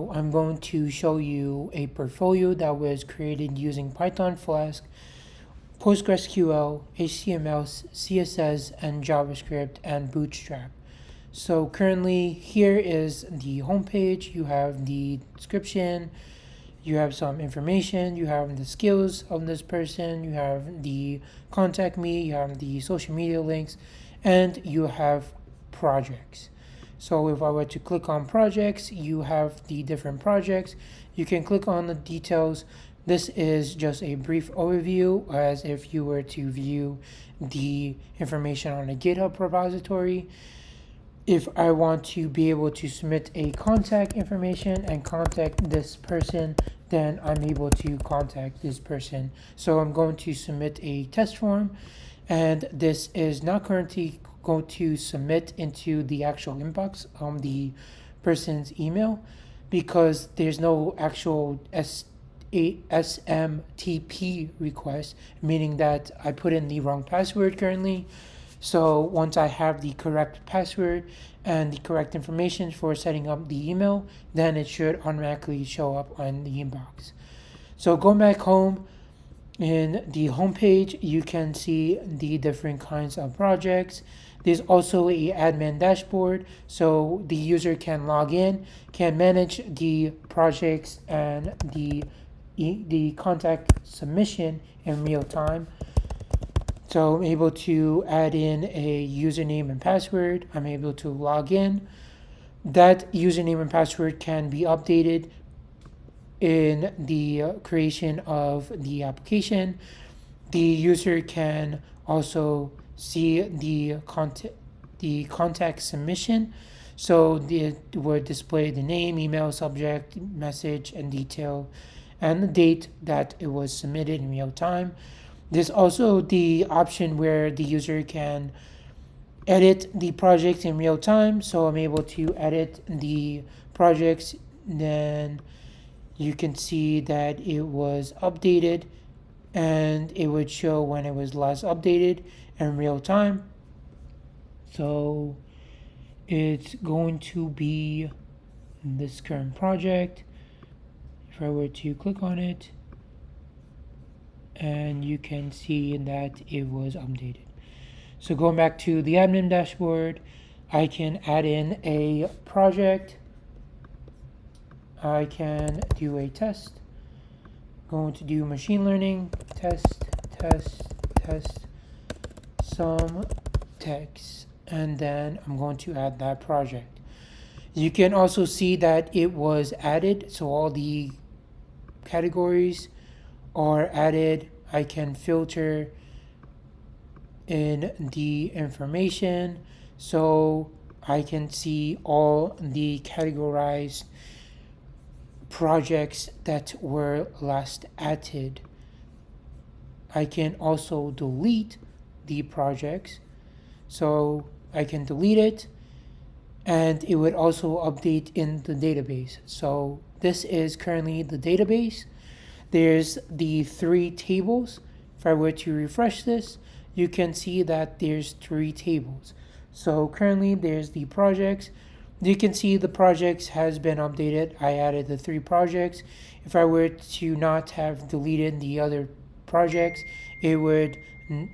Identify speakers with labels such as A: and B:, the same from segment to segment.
A: video, I'm going to show you a portfolio that was created using Python, Flask, PostgreSQL, HTML, CSS, and JavaScript, and Bootstrap. So currently here is the homepage. You have the description, you have some information, you have the skills of this person, you have the contact me, you have the social media links, and you have projects. So if I were to click on projects, you have the different projects. You can click on the details. This is just a brief overview as if you were to view the information on a GitHub repository. If I want to be able to submit a contact information and contact this person, then I'm able to contact this person. So I'm going to submit a test form, and this is not currently going to submit into the actual inbox on the person's email because there's no actual SMTP request, meaning that I put in the wrong password currently. So once I have the correct password and the correct information for setting up the email, then it should automatically show up on the inbox. So go back home. In the home page, you can see the different kinds of projects. There's also a admin dashboard, so the user can log in, can manage the projects and the contact submission in real time. So I'm able to add in a username and password. I'm able to log in. That username and password can be updated in the creation of the application. The user can also see the contact submission. So it would display the name, email, subject, message, and detail, and the date that it was submitted in real time. There's also the option where the user can edit the project in real time. So I'm able to edit the projects. Then you can see that it was updated and it would show when it was last updated in real time. So it's going to be this current project. If I were to click on it, and you can see that it was updated. So going back to the admin dashboard, I can add in a project. I can do a test. Going to do machine learning, test, some text, and then I'm going to add that project. You can also see that it was added, so all the categories are added. I can filter in the information so I can see all the categorized projects that were last added. I can also delete the projects, so I can delete it, and it would also update in the database. So this is currently the database. There's the 3 tables. If I were to refresh this, you can see that there's 3 tables. So currently there's the projects. You can see the projects has been updated. I added the 3 projects. If I were to not have deleted the other projects, it would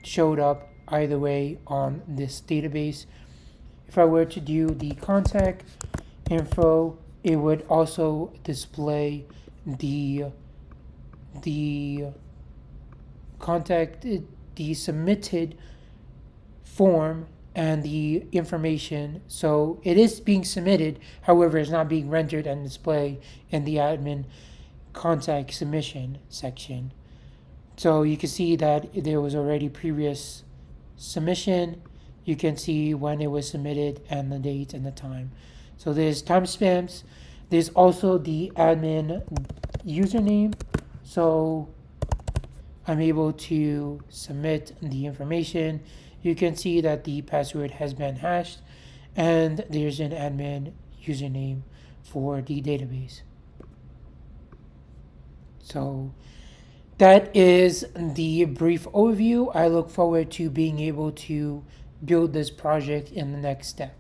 A: showed up either way on this database. If I were to do the contact info, it would also display the contact, the submitted form and the information. So it is being submitted, however, it's not being rendered and displayed in the admin contact submission section. So you can see that there was already previous submission. You can see when it was submitted and the date and the time. So there's timestamps. There's also the admin username. So I'm able to submit the information. You can see that the password has been hashed, and there's an admin username for the database. So that is the brief overview. I look forward to being able to build this project in the next step.